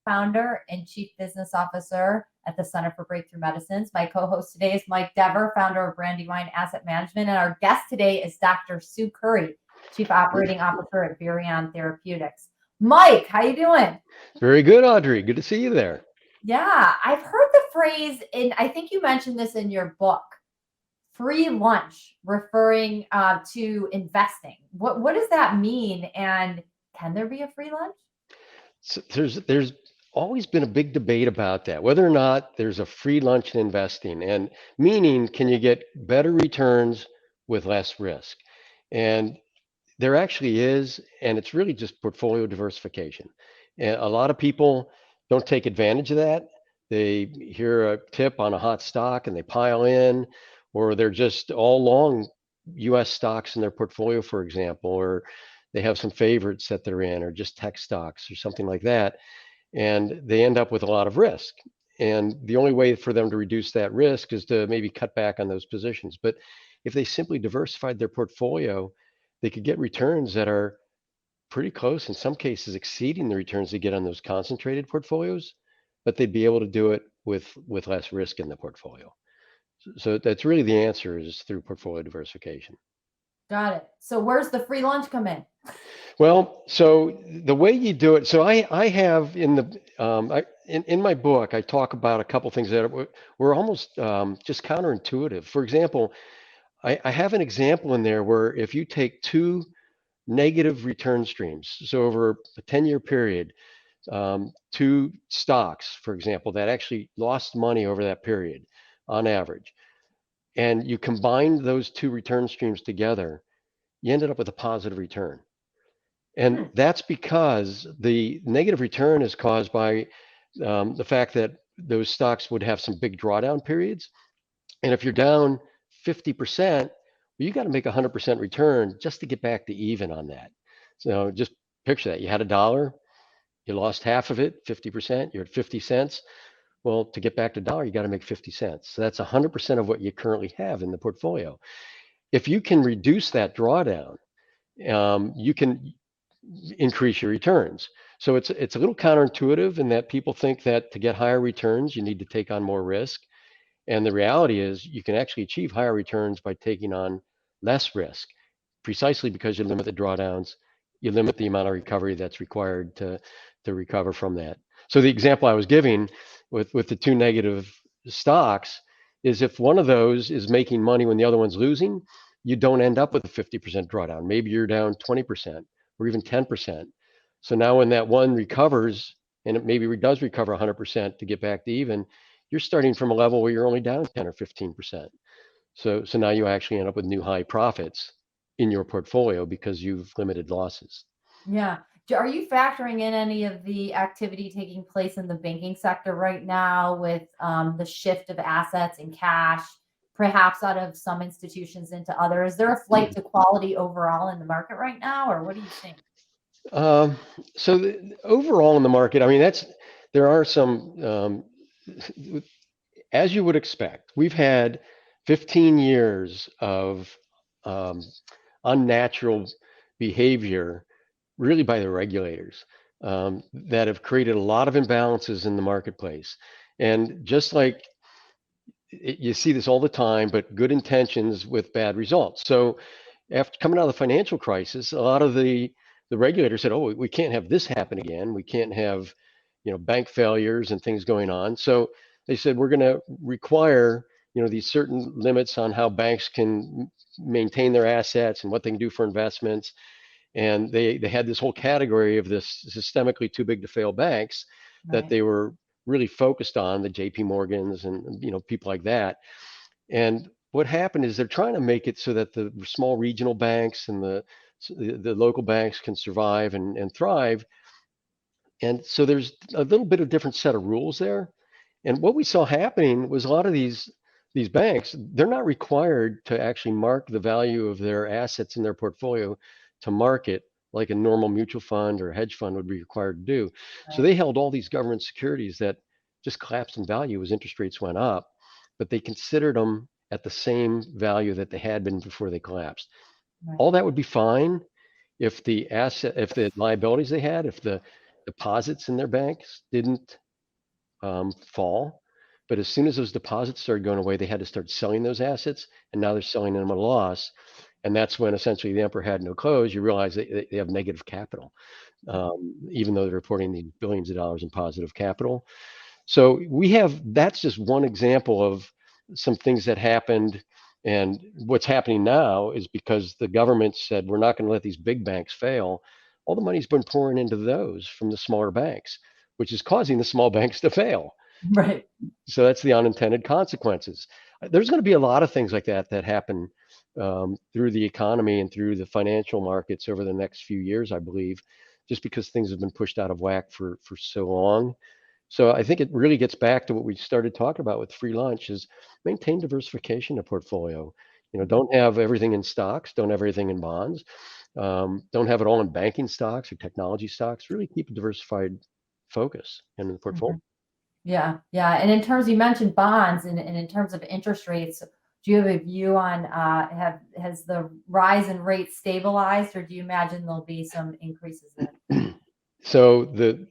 founder and Chief Business Officer at the Center for Breakthrough Medicines. My co-host today is Mike Dever, founder of Brandywine Asset Management. And our guest today is Dr. Sue Currie, Chief Operating Officer at Virion Therapeutics. Mike, how you doing? Very good, Audrey. Good to see you there. Yeah, I've heard the phrase, and I think you mentioned this in your book, free lunch, referring to investing. What does that mean? And can there be a free lunch? So there's always been a big debate about that, whether or not there's a free lunch in investing, and meaning can you get better returns with less risk? And there actually is, and it's really just portfolio diversification. And a lot of people don't take advantage of that. They hear a tip on a hot stock and they pile in, or they're just all long US stocks in their portfolio, for example, or they have some favorites that they're in, or just tech stocks or something like that. And they end up with a lot of risk. And the only way for them to reduce that risk is to maybe cut back on those positions. But if they simply diversified their portfolio, they could get returns that are pretty close, in some cases exceeding the returns they get on those concentrated portfolios, but they'd be able to do it with less risk in the portfolio. So that's really the answer, is through portfolio diversification. Got it. So where's the free lunch come in? Well, so the way you do it, so I have in the in my book, I talk about a couple things that were almost just counterintuitive. For example, I have an example in there where if you take two negative return streams, so over a 10-year period, two stocks, for example, that actually lost money over that period on average, and you combine those two return streams together, you ended up with a positive return. And that's because the negative return is caused by the fact that those stocks would have some big drawdown periods. And if you're down 50%, well, you got to make a 100% return just to get back to even on that. So just picture that. You had $1, you lost half of it, 50%, you're at 50 cents. Well, to get back to $1, you got to make 50 cents. So that's 100% of what you currently have in the portfolio. If you can reduce that drawdown, you can increase your returns. So it's a little counterintuitive in that people think that to get higher returns, you need to take on more risk. And the reality is you can actually achieve higher returns by taking on less risk, precisely because you limit the drawdowns, you limit the amount of recovery that's required to recover from that. So the example I was giving with the two negative stocks is if one of those is making money when the other one's losing, you don't end up with a 50% drawdown. Maybe you're down 20% or even 10%. So now when that one recovers, and it maybe does recover 100% to get back to even, you're starting from a level where you're only down 10 or 15%. So now you actually end up with new high profits in your portfolio because you've limited losses. Yeah. Are you factoring in any of the activity taking place in the banking sector right now with the shift of assets and cash, perhaps out of some institutions into others? Is there a flight to quality overall in the market right now, or what do you think? Overall in the market, I mean, there are some, as you would expect, we've had 15 years of unnatural behavior, really by the regulators, that have created a lot of imbalances in the marketplace. And just like you see this all the time, but good intentions with bad results. So after coming out of the financial crisis, a lot of the regulators said, "Oh, we can't have this happen again. We can't have, bank failures and things going on." So they said, "We're going to require, these certain limits on how banks can maintain their assets and what they can do for investments." And they had this whole category of this systemically too big to fail banks that they were really focused on, the JP Morgans and people like that. And what happened is they're trying to make it so that the small regional banks and the local banks can survive and thrive. And so there's a little bit of different set of rules there. And what we saw happening was a lot of these banks, they're not required to actually mark the value of their assets in their portfolio to market like a normal mutual fund or hedge fund would be required to do. So they held all these government securities that just collapsed in value as interest rates went up, but they considered them at the same value that they had been before they collapsed. All that would be fine if the liabilities they had, if the deposits in their banks didn't fall. But as soon as those deposits started going away, they had to start selling those assets, and now they're selling them at a loss. And that's when essentially the emperor had no clothes. You realize they have negative capital, even though they're reporting these billions of dollars in positive capital. So that's just one example of some things that happened. And what's happening now is because the government said, we're not going to let these big banks fail. All the money's been pouring into those from the smaller banks, which is causing the small banks to fail. Right. So that's the unintended consequences. There's going to be a lot of things like that happen through the economy and through the financial markets over the next few years, I believe, just because things have been pushed out of whack for so long. So I think it really gets back to what we started talking about with free lunch is maintain diversification in a portfolio. Don't have everything in stocks, don't have everything in bonds, don't have it all in banking stocks or technology stocks. Really keep a diversified focus in the portfolio. Yeah. Yeah. And in terms, you mentioned bonds and in terms of interest rates, do you have a view on, has the rise in rates stabilized, or do you imagine there'll be some increases there? So the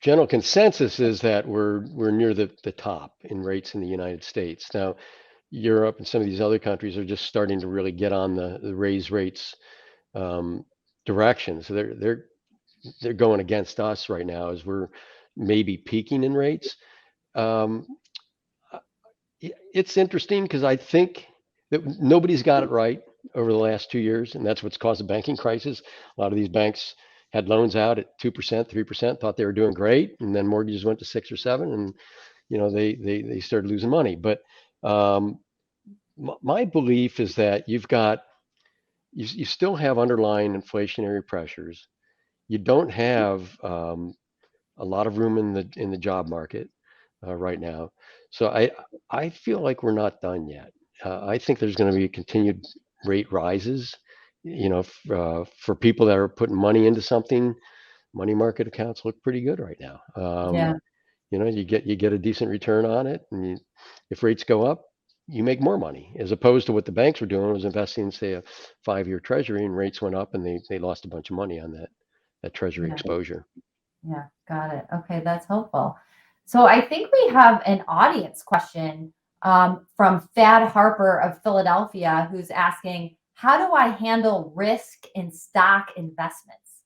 general consensus is that we're near the top in rates in the United States. Now, Europe and some of these other countries are just starting to really get on the raise rates direction. So they're going against us right now as we're maybe peaking in rates. It's interesting because I think that nobody's got it right over the last 2 years, and that's what's caused the banking crisis. A lot of these banks had loans out at 2%, 3%, thought they were doing great, and then mortgages went to 6 or 7, and they started losing money. But my belief is that you still have underlying inflationary pressures. You don't have a lot of room in the job market right now. So I feel like we're not done yet. I think there's going to be continued rate rises. For people that are putting money into something, money market accounts look pretty good right now. Yeah. You get a decent return on it, and if rates go up, you make more money, as opposed to what the banks were doing was investing in, say, a 5-year treasury, and rates went up, and they lost a bunch of money on that treasury Yeah. exposure. Yeah. Got it. Okay. That's helpful. So I think we have an audience question from Thad Harper of Philadelphia, who's asking, how do I handle risk in stock investments?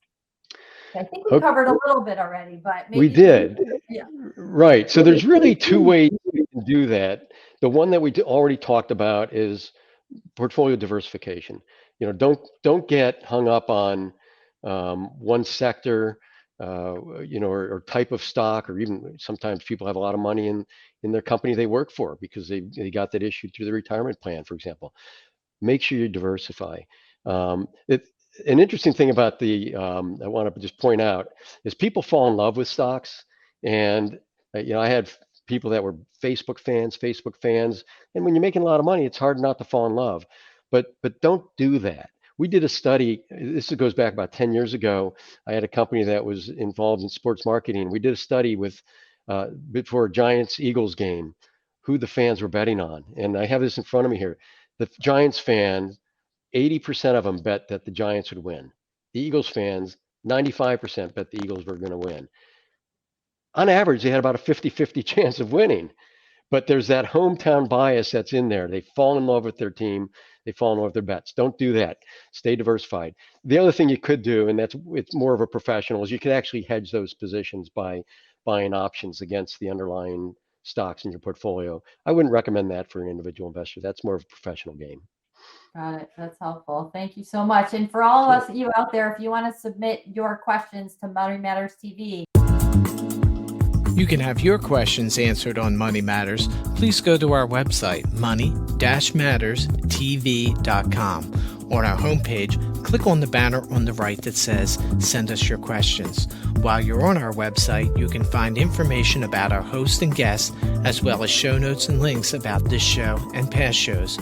I think we covered a little bit already, but maybe we did. Yeah. Right. So there's really 2 ways we can do that. The one that we already talked about is portfolio diversification. Don't get hung up on one sector, or type of stock, or even sometimes people have a lot of money in their company they work for because they got that issued through the retirement plan, for example. Make sure you diversify. An interesting thing about I want to just point out is people fall in love with stocks, and I had people that were Facebook fans, and when you're making a lot of money, it's hard not to fall in love. But don't do that. We did a study. This goes back about 10 years ago. I had a company that was involved in sports marketing. We did a study with before a Giants-Eagles game, who the fans were betting on, and I have this in front of me here. The Giants fan, 80% of them bet that the Giants would win. The Eagles fans, 95% bet the Eagles were going to win. On average, they had about a 50-50 chance of winning. But there's that hometown bias that's in there. They fall in love with their team. They fall in love with their bets. Don't do that. Stay diversified. The other thing you could do, and it's more of a professional, is you could actually hedge those positions by buying options against the underlying stocks in your portfolio. I wouldn't recommend that for an individual investor. That's more of a professional game. Got it. That's helpful. Thank you so much. And for all of you out there, if you want to submit your questions to Money Matters TV, you can have your questions answered on Money Matters. Please go to our website, money-matterstv.com. On our homepage, click on the banner on the right that says, Send us your questions. While you're on our website, you can find information about our host and guests, as well as show notes and links about this show and past shows.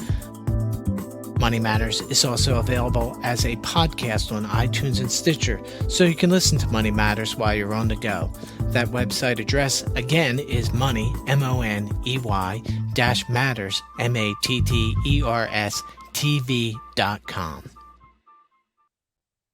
Money Matters is also available as a podcast on iTunes and Stitcher, so you can listen to Money Matters while you're on the go. That website address, again, is money, MONEY-matters, MATTERS, TV.com.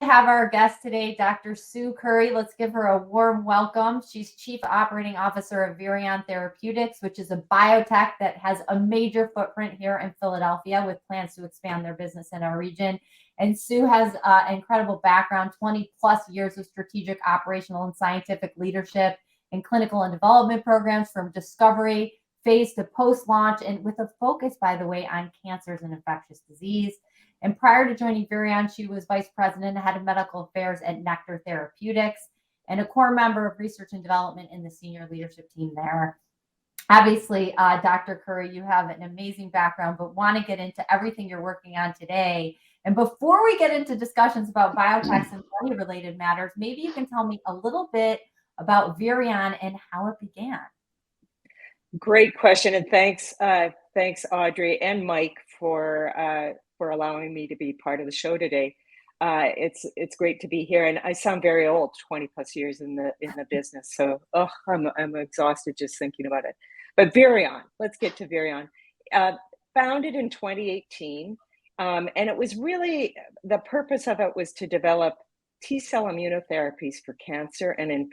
have our guest today, Dr. Sue Currie. Let's give her a warm welcome. She's Chief Operating Officer of Virion Therapeutics, which is a biotech that has a major footprint here in Philadelphia with plans to expand their business in our region. And Sue has an incredible background, 20 plus years of strategic, operational, and scientific leadership in clinical and development programs from discovery phase to post-launch, and with a focus, by the way, on cancers and infectious disease. And prior to joining Virion, she was vice president and head of medical affairs at Nectar Therapeutics and a core member of research and development in the senior leadership team there. Obviously, Dr. Currie, you have an amazing background, but want to get into everything you're working on today. And before we get into discussions about biotechs and money-related matters, maybe you can tell me a little bit about Virion and how it began. Great question, and thanks, Audrey and Mike for allowing me to be part of the show today. It's great to be here, and I sound very old, 20 plus years in the business. So I'm exhausted just thinking about it. But Virion, let's get to Virion. Founded in 2018, and it was really, the purpose of it was to develop T-cell immunotherapies for cancer and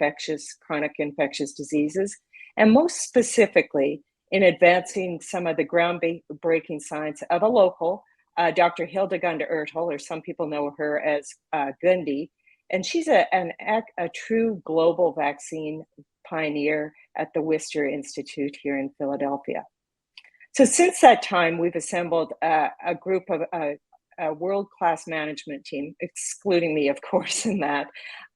chronic infectious diseases, and most specifically in advancing some of the groundbreaking science of a local, Dr. Hildegard Ertel, or some people know her as Gundi, and she's a true global vaccine pioneer at the Worcester Institute here in Philadelphia. So since that time, we've assembled a group of a world-class management team, excluding me, of course, in that,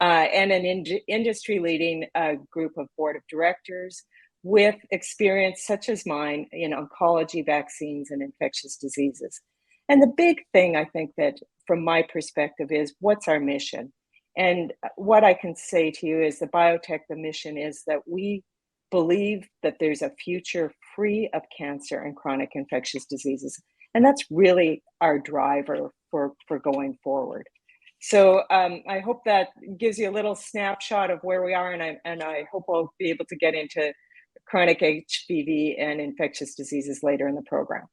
and an industry-leading group of board of directors with experience such as mine in oncology, vaccines, and infectious diseases. And the big thing, I think, that from my perspective is, what's our mission? And what I can say to you is the mission is that we believe that there's a future free of cancer and chronic infectious diseases. And that's really our driver for going forward. So I hope that gives you a little snapshot of where we are, and I hope we'll be able to get into chronic HBV and infectious diseases later in the program.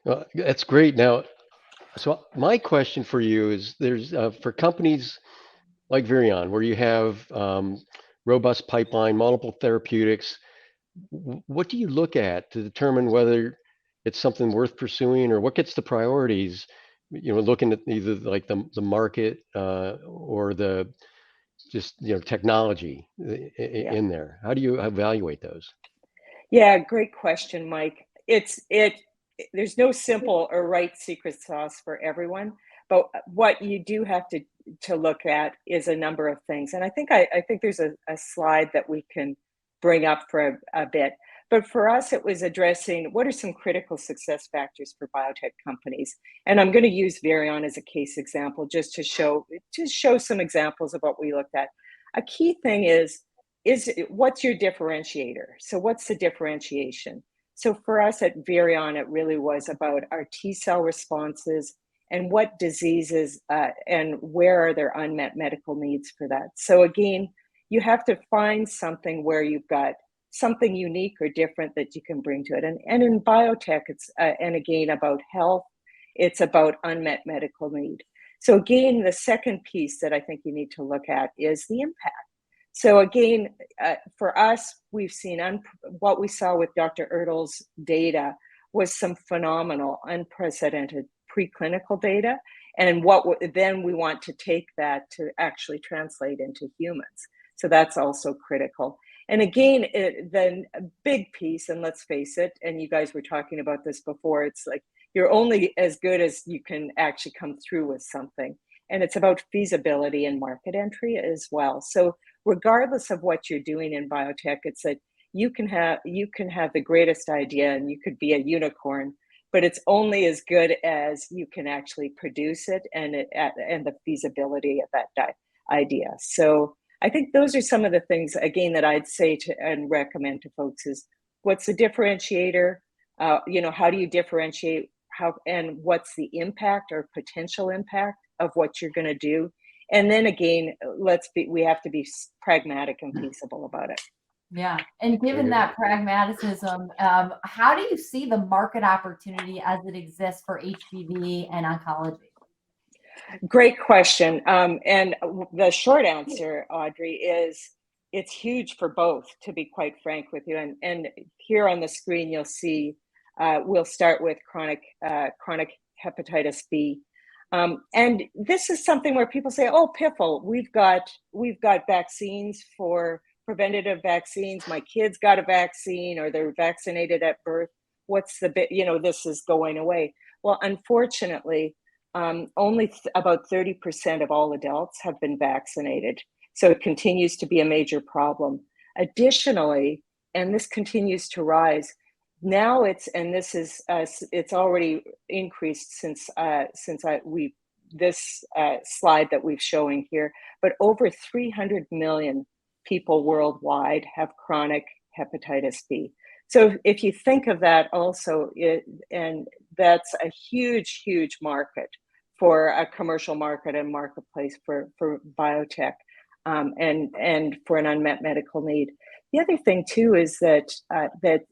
Well, that's great. Now, so my question for you is, there's for companies like Virion, where you have robust pipeline, multiple therapeutics, what do you look at to determine whether it's something worth pursuing, or what gets the priorities? Looking at either like the market or the technology in there. How do you evaluate those? Yeah, great question, Mike. There's no simple or right secret sauce for everyone, but what you do have to look at is a number of things. And I think there's a slide that we can bring up for a bit. But for us, it was addressing what are some critical success factors for biotech companies. And I'm going to use Virion as a case example just to show some examples of what we looked at. A key thing is what's your differentiator? So what's the differentiation? So for us at Virion, it really was about our T-cell responses and what diseases and where are there unmet medical needs for that. So again, you have to find something where you've got something unique or different that you can bring to it. And in biotech, it's, and again, about health, it's about unmet medical need. So again, the second piece that I think you need to look at is the impact. So again, for us, we've seen what we saw with Dr. Ertel's data was some phenomenal, unprecedented preclinical data. And then we want to take that to actually translate into humans. So that's also critical. And again, then a big piece, and let's face it, and you guys were talking about this before, it's like you're only as good as you can actually come through with something. And it's about feasibility and market entry as well. So regardless of what you're doing in biotech, it's that you can have the greatest idea and you could be a unicorn, but it's only as good as you can actually produce it and the feasibility of that idea. So I think those are some of the things, again, that I'd say and recommend to folks is what's the differentiator? How do you differentiate and what's the impact or potential impact of what you're going to do? And then again, we have to be pragmatic and feasible about it. Yeah. And given that pragmatism, how do you see the market opportunity as it exists for HPV and oncology? Great question. And the short answer, Audrey, is it's huge for both, to be quite frank with you. And here on the screen, you'll see, we'll start with chronic hepatitis B. And this is something where people say, oh, piffle, we've got vaccines for preventative vaccines. My kids got a vaccine, or they're vaccinated at birth. What's the bit, this is going away. Well, unfortunately, only about 30% of all adults have been vaccinated. So it continues to be a major problem. Additionally, and this continues to rise, now it's already increased since this slide that we've showing here, but over 300 million people worldwide have chronic hepatitis B. So if you think of that also, and that's a huge, huge market for a commercial market and marketplace for biotech, and for an unmet medical need. The other thing too is that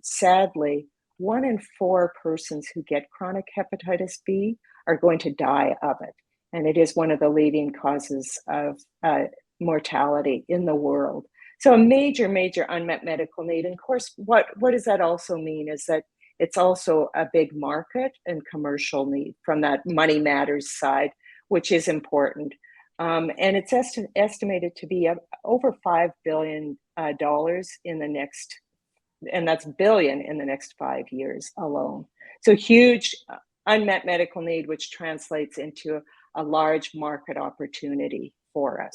sadly, 1 in 4 persons who get chronic hepatitis B are going to die of it, and it is one of the leading causes of mortality in the world. So a major, major unmet medical need. And of course, what does that also mean is that it's also a big market and commercial need from that money matters side, which is important. And it's estimated to be over $5 billion in the next, and that's billion in the next 5 years alone. So huge unmet medical need, which translates into a large market opportunity for us.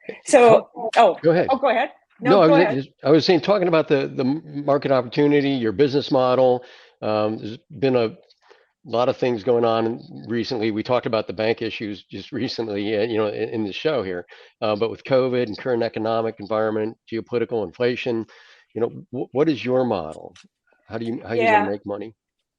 Yeah. So, go ahead. Oh, go ahead. No, I was saying, talking about the market opportunity, your business model. There's been a lot of things going on recently. We talked about the bank issues just recently, in the show here. But with COVID and current economic environment, geopolitical inflation, what is your model? How are you going to make money?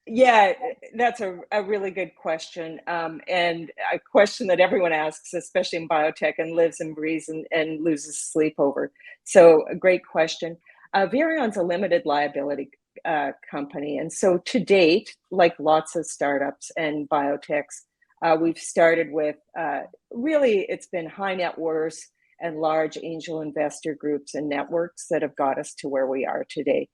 Yeah, that's a really good question, and a question that everyone asks, especially in biotech, and lives and breathes and loses sleep over. So a great question. Virion's a limited liability company, and so to date, like lots of startups and biotechs, we've started with really, it's been high net worth and large angel investor groups and networks that have got us to where we are today.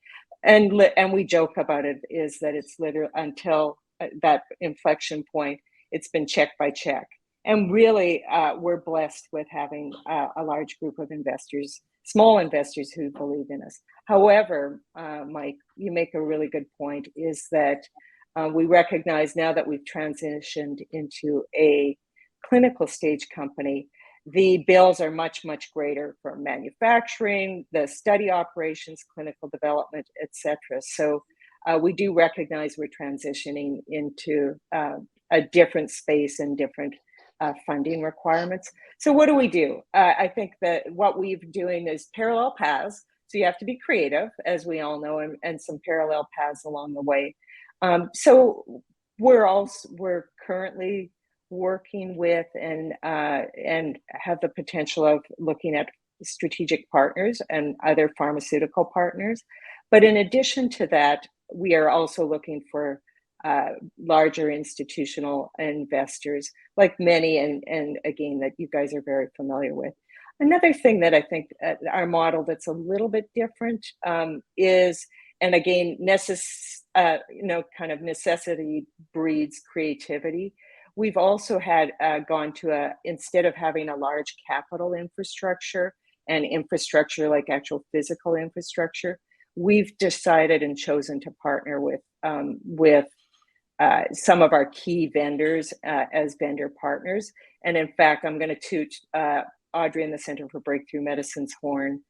And we joke about it, is that it's literally until that inflection point, it's been check by check. And really, we're blessed with having a large group of investors, small investors who believe in us. However, Mike, you make a really good point, is that we recognize now that we've transitioned into a clinical stage company, the bills are much, much greater for manufacturing, the study operations, clinical development, etc. So we do recognize we're transitioning into a different space and different funding requirements. So what do? I think that what we've doing is parallel paths. So you have to be creative, as we all know, and some parallel paths along the way. So we're currently working with and have the potential of looking at strategic partners and other pharmaceutical partners. But in addition to that, we are also looking for larger institutional investors, like many, and again, that you guys are very familiar with. Another thing that I think our model that's a little bit different is, and again, kind of necessity breeds creativity. We've also had gone to instead of having a large capital infrastructure and infrastructure like actual physical infrastructure, we've decided and chosen to partner with some of our key vendors as vendor partners. And in fact, I'm going to toot Audrey and the Center for Breakthrough Medicine's horn.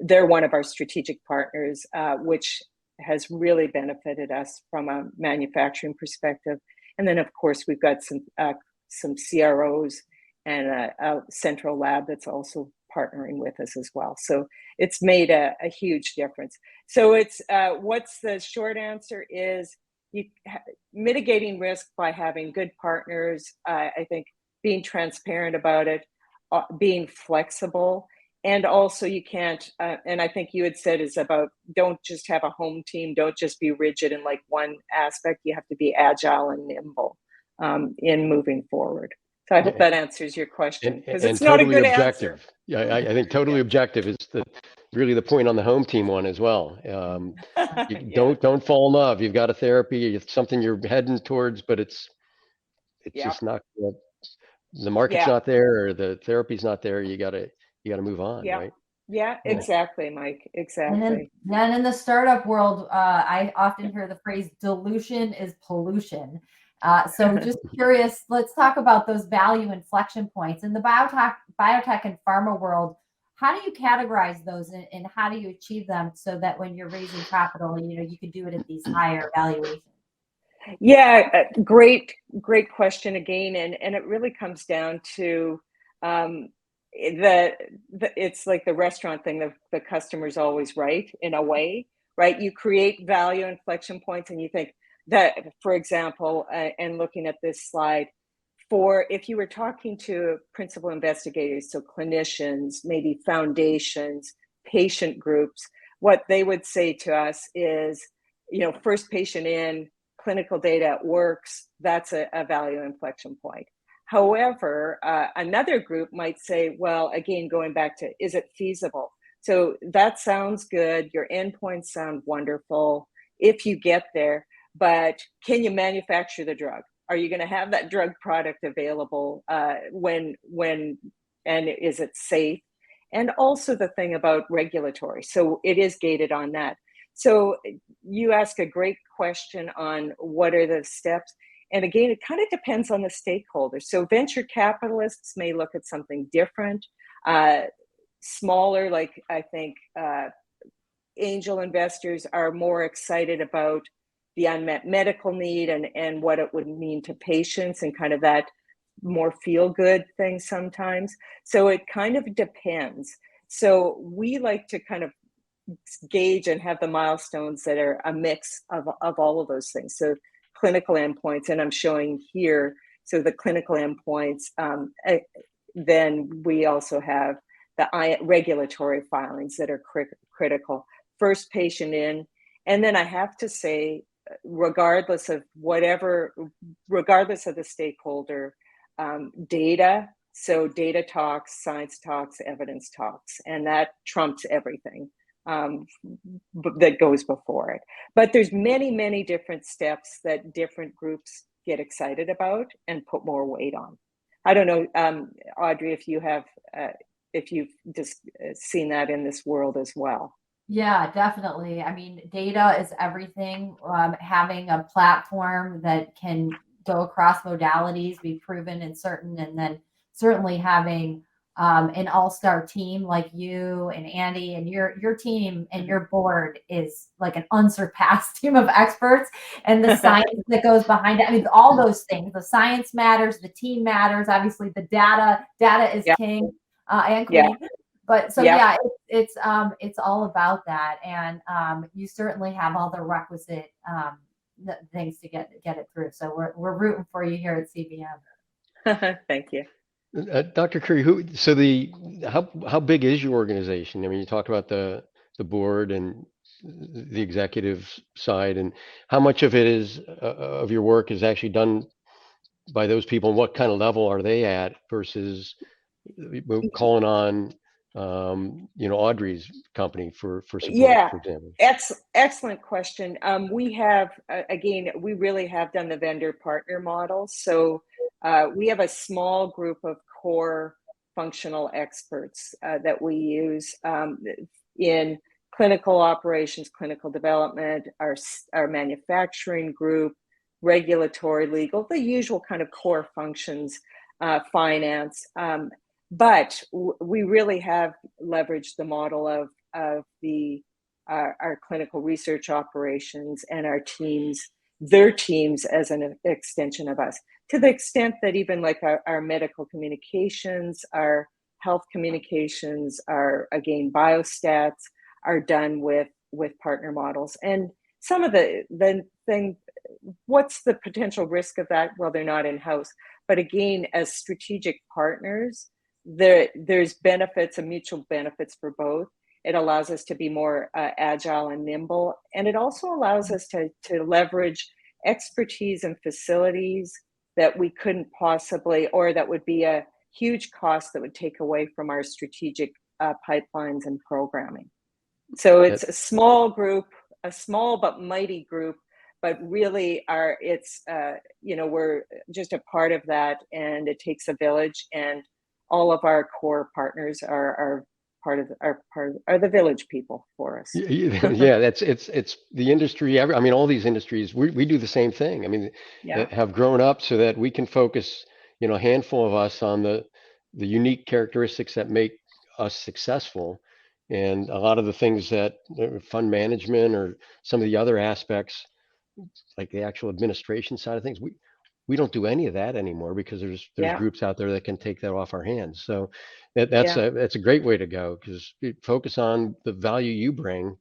They're one of our strategic partners, which has really benefited us from a manufacturing perspective. And then, of course, we've got some CROs and a central lab that's also partnering with us as well. So it's made a huge difference. So it's what's the short answer is mitigating risk by having good partners. I think being transparent about it, being flexible. And also you can't, and I think you had said is about, don't just have a home team, don't just be rigid in like one aspect, you have to be agile and nimble in moving forward. So I hope that answers your question, because and it's not a totally good answer. objective. Yeah, I think totally objective is really the point on the home team one as well. Yeah. Don't fall in love. You've got a therapy, it's something you're heading towards, but it's Yeah. just not, the market's Yeah. not there, or the therapy's not there. You gotta move on, Yeah. right? Yeah, Yeah. exactly, Mike. And then, Exactly. then in the startup world, I often hear the phrase dilution is pollution. So just curious, let's talk about those value inflection points in the biotech and pharma world. How do you categorize those and how do you achieve them so that when you're raising capital, you can do it at these higher valuations? Yeah, great question again, and it really comes down to the it's like the restaurant thing. The customer's always right in a way, right? You create value inflection points, and you think that, for example, and looking at this slide, for if you were talking to principal investigators, so clinicians, maybe foundations, patient groups, what they would say to us is, first patient in, clinical data works, that's a value inflection point. However, another group might say, well, again, going back to, is it feasible? So that sounds good. Your endpoints sound wonderful if you get there, but can you manufacture the drug? Are you going to have that drug product available when, and is it safe? And also the thing about regulatory. So it is gated on that. So you ask a great question on what are the steps. And again, it kind of depends on the stakeholders. So venture capitalists may look at something different. Smaller, like I think angel investors are more excited about the unmet medical need and what it would mean to patients and kind of that more feel-good thing sometimes. So it kind of depends. So we like to kind of gauge and have the milestones that are a mix of all of those things. So clinical endpoints, and I'm showing here, so the clinical endpoints, then we also have the regulatory filings that are critical. First patient in, and then I have to say, regardless of the stakeholder, data, so data talks, science talks, evidence talks, and that trumps everything that goes before it. But there's many different steps that different groups get excited about and put more weight on. I don't know, Audrey, if you've just seen that in this world as well. Yeah, definitely. I mean, data is everything. Having a platform that can go across modalities, be proven and certain, and then certainly having an all-star team like you and Andy and your team and your board is like an unsurpassed team of experts, and the science that goes behind it. I mean, all those things, the science matters, the team matters, obviously the data is king and queen. But so it's all about that, and you certainly have all the requisite things to get it through. So we're rooting for you here at CBM. Thank you. Dr. Currie, how big is your organization? I mean, you talked about the board and the executive side, and how much of it is of your work is actually done by those people, and what kind of level are they at versus calling on Audrey's company for support, for example? Excellent question. We have, again, we really have done the vendor partner model. So we have a small group of core functional experts that we use in clinical operations, clinical development, our manufacturing group, regulatory, legal, the usual kind of core functions, finance. But we really have leveraged the model of our clinical research operations and their teams as an extension of us, to the extent that even like our medical communications, our health communications, our, again, biostats are done with partner models. And some of the thing, what's the potential risk of that? Well, they're not in-house. But again, as strategic partners, there's benefits and mutual benefits for both. It allows us to be more agile and nimble, and it also allows us to leverage expertise and facilities that we couldn't possibly, or that would be a huge cost that would take away from our strategic pipelines and programming. So it's a small group, a small but mighty group, but really we're just a part of that, and it takes a village, and all of our core partners are the village people for us. Yeah, it's the industry. I mean, all these industries, we do the same thing. I mean, have grown up so that we can focus, a handful of us on the unique characteristics that make us successful, and a lot of the things that fund management or some of the other aspects, like the actual administration side of things, we don't do any of that anymore, because there's groups out there that can take that off our hands. So that's a great way to go, because focus on the value you bring,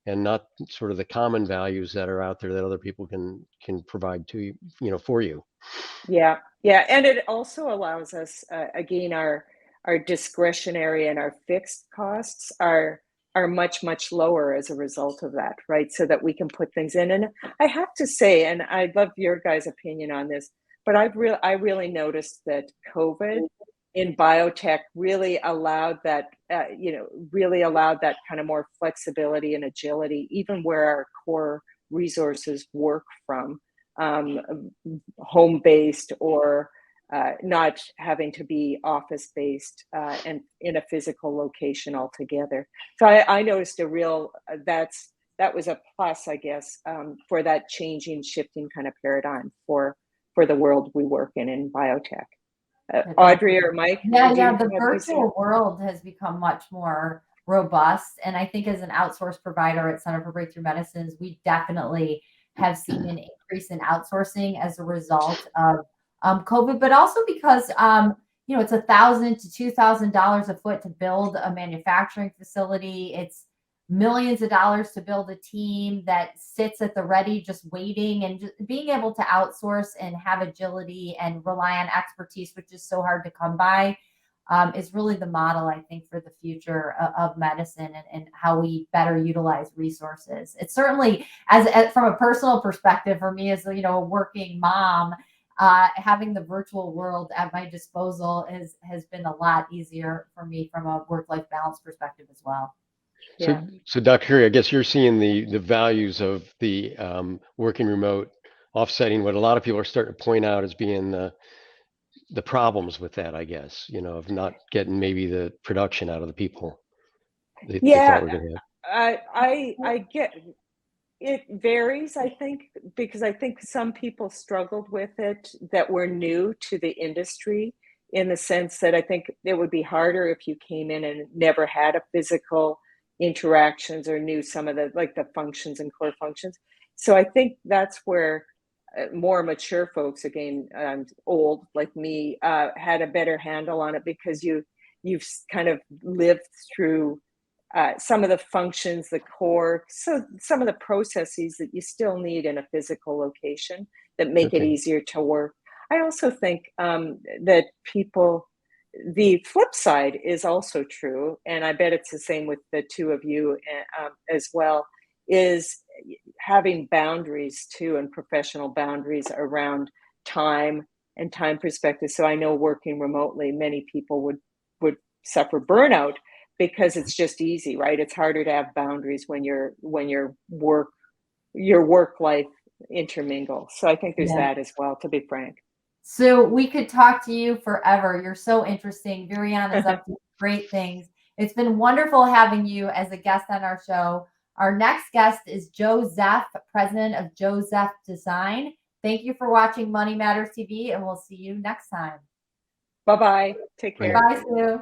and not sort of the common values that are out there that other people can provide to you, for you. Yeah, and it also allows us, again, our discretionary and our fixed costs are much lower as a result of that, right? So that we can put things in. And I have to say, and I'd love your guys' opinion on this, but I really noticed that COVID in biotech really allowed that, kind of more flexibility and agility, even where our core resources work from, home-based or not having to be office-based and in a physical location altogether. So I noticed that was a plus, I guess, for that changing, shifting kind of paradigm for the world we work in biotech. Audrey or Mike? Yeah, the virtual world has become much more robust. And I think as an outsourced provider at Center for Breakthrough Medicines, we definitely have seen an increase in outsourcing as a result of COVID, but also because, it's $1,000 to $2,000 a foot to build a manufacturing facility. It's millions of dollars to build a team that sits at the ready, just waiting, and just being able to outsource and have agility and rely on expertise, which is so hard to come by, is really the model, I think, for the future of medicine and how we better utilize resources. It's certainly, as from a personal perspective, for me as a working mom, having the virtual world at my disposal has been a lot easier for me from a work-life balance perspective as well. So Dr. Currie, I guess you're seeing the values of the working remote offsetting what a lot of people are starting to point out as being the problems with that, I guess, of not getting maybe the production out of the people they thought were going to have. I get it. Varies, I think, because I think some people struggled with it that were new to the industry, in the sense that I think it would be harder if you came in and never had a physical interactions or knew some of the functions and core functions. So I think that's where more mature folks, again, old like me, had a better handle on it, because you've kind of lived through some of the functions, the core, so some of the processes that you still need in a physical location that make it easier to work. I also think that the flip side is also true, and I bet it's the same with the two of you as well, is having boundaries too, and professional boundaries around time and time perspective. So I know working remotely, many people would suffer burnout because it's just easy, right? It's harder to have boundaries when your work life intermingle. So I think there's that as well, to be frank. So we could talk to you forever. You're so interesting. Virion is up to great things. It's been wonderful having you as a guest on our show. Our next guest is Joe Zeff, president of Joe Zeff Design. Thank you for watching Money Matters TV, and we'll see you next time. Bye-bye. Take care. Bye, Sue.